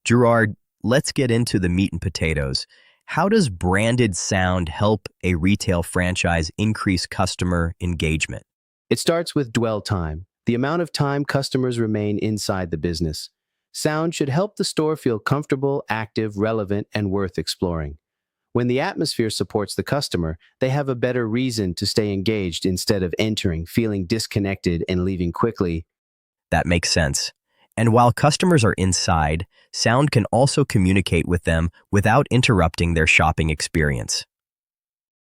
Gerard, let's get into the meat and potatoes. How does branded sound help a retail franchise increase customer engagement? It starts with dwell time, the amount of time customers remain inside the business. Sound should help the store feel comfortable, active, relevant, and worth exploring. When the atmosphere supports the customer, they have a better reason to stay engaged instead of entering, feeling disconnected, and leaving quickly. That makes sense. And while customers are inside, sound can also communicate with them without interrupting their shopping experience.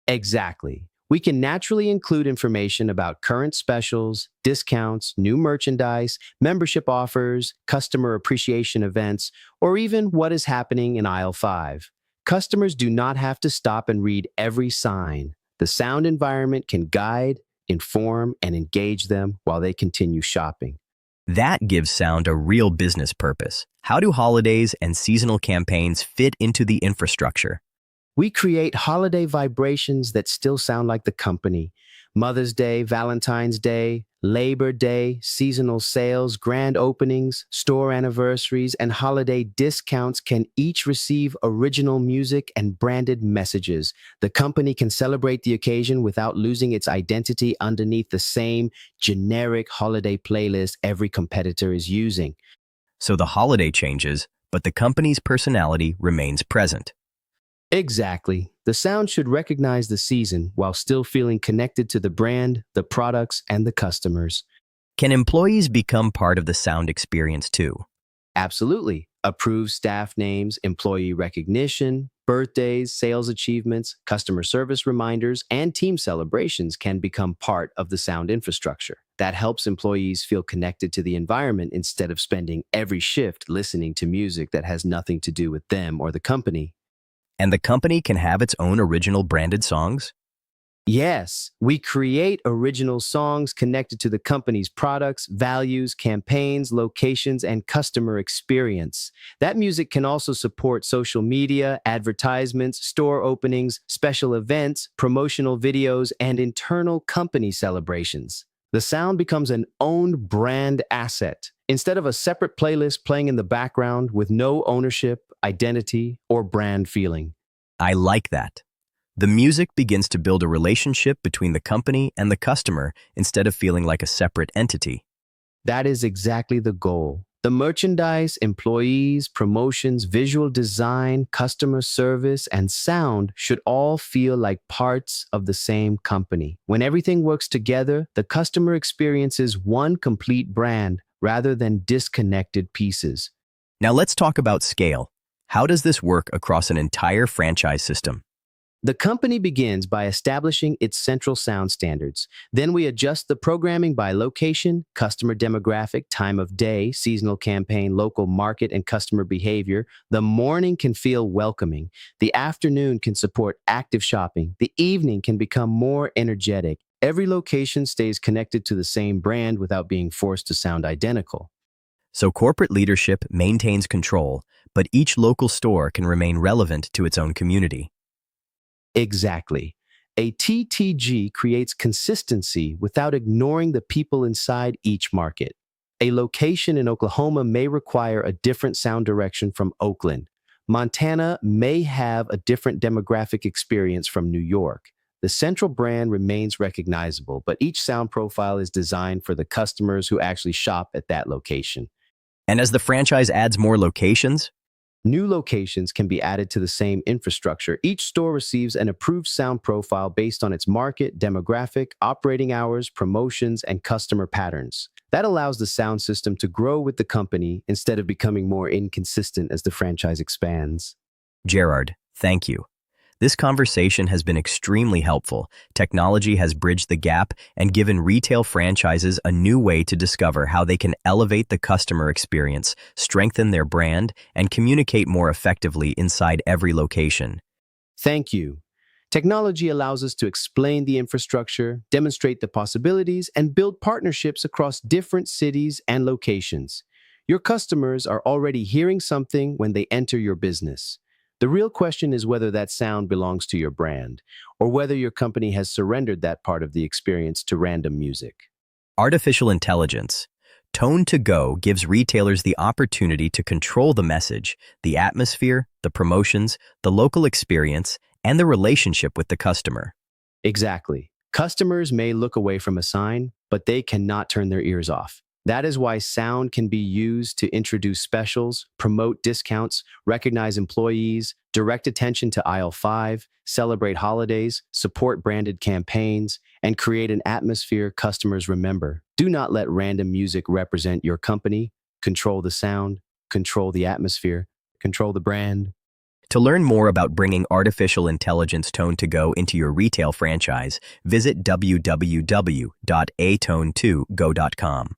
Exactly. We can naturally include information about current specials, discounts, new merchandise, membership offers, customer appreciation events, or even what is happening in aisle 5. Customers do not have to stop and read every sign. The sound environment can guide, inform, and engage them while they continue shopping. That gives sound a real business purpose. How do holidays and seasonal campaigns fit into the infrastructure? We create holiday vibrations that still sound like the company. Mother's Day, Valentine's Day, Labor Day, seasonal sales, grand openings, store anniversaries, and holiday discounts can each receive original music and branded messages. The company can celebrate the occasion without losing its identity underneath the same generic holiday playlist every competitor is using. So the holiday changes, but the company's personality remains present. Exactly. The sound should recognize the season while still feeling connected to the brand, the products, and the customers. Can employees become part of the sound experience too? Absolutely. Approved staff names, employee recognition, birthdays, sales achievements, customer service reminders, and team celebrations can become part of the sound infrastructure. That helps employees feel connected to the environment instead of spending every shift listening to music that has nothing to do with them or the company. And the company can have its own original branded songs? Yes, we create original songs connected to the company's products, values, campaigns, locations, and customer experience. That music can also support social media, advertisements, store openings, special events, promotional videos, and internal company celebrations. The sound becomes an owned brand asset instead of a separate playlist playing in the background with no ownership, identity, or brand feeling. I like that. The music begins to build a relationship between the company and the customer instead of feeling like a separate entity. That is exactly the goal. The merchandise, employees, promotions, visual design, customer service, and sound should all feel like parts of the same company. When everything works together, the customer experiences one complete brand rather than disconnected pieces. Now let's talk about scale. How does this work across an entire franchise system? The company begins by establishing its central sound standards. Then we adjust the programming by location, customer demographic, time of day, seasonal campaign, local market, and customer behavior. The morning can feel welcoming. The afternoon can support active shopping. The evening can become more energetic. Every location stays connected to the same brand without being forced to sound identical. So corporate leadership maintains control, but each local store can remain relevant to its own community. Exactly. A TTG creates consistency without ignoring the people inside each market. A location in Oklahoma may require a different sound direction from Oakland. Montana may have a different demographic experience from New York. The central brand remains recognizable, but each sound profile is designed for the customers who actually shop at that location. And as the franchise adds more locations, new locations can be added to the same infrastructure. Each store receives an approved sound profile based on its market, demographic, operating hours, promotions, and customer patterns. That allows the sound system to grow with the company instead of becoming more inconsistent as the franchise expands. Gerard, thank you. This conversation has been extremely helpful. Technology has bridged the gap and given retail franchises a new way to discover how they can elevate the customer experience, strengthen their brand, and communicate more effectively inside every location. Thank you. Technology allows us to explain the infrastructure, demonstrate the possibilities, and build partnerships across different cities and locations. Your customers are already hearing something when they enter your business. The real question is whether that sound belongs to your brand, or whether your company has surrendered that part of the experience to random music. Artificial intelligence, Tone to Go gives retailers the opportunity to control the message, the atmosphere, the promotions, the local experience, and the relationship with the customer. Exactly. Customers may look away from a sign, but they cannot turn their ears off. That is why sound can be used to introduce specials, promote discounts, recognize employees, direct attention to aisle 5, celebrate holidays, support branded campaigns, and create an atmosphere customers remember. Do not let random music represent your company. Control the sound, control the atmosphere, control the brand. To learn more about bringing artificial intelligence Tone to Go into your retail franchise, visit www.atone2go.com.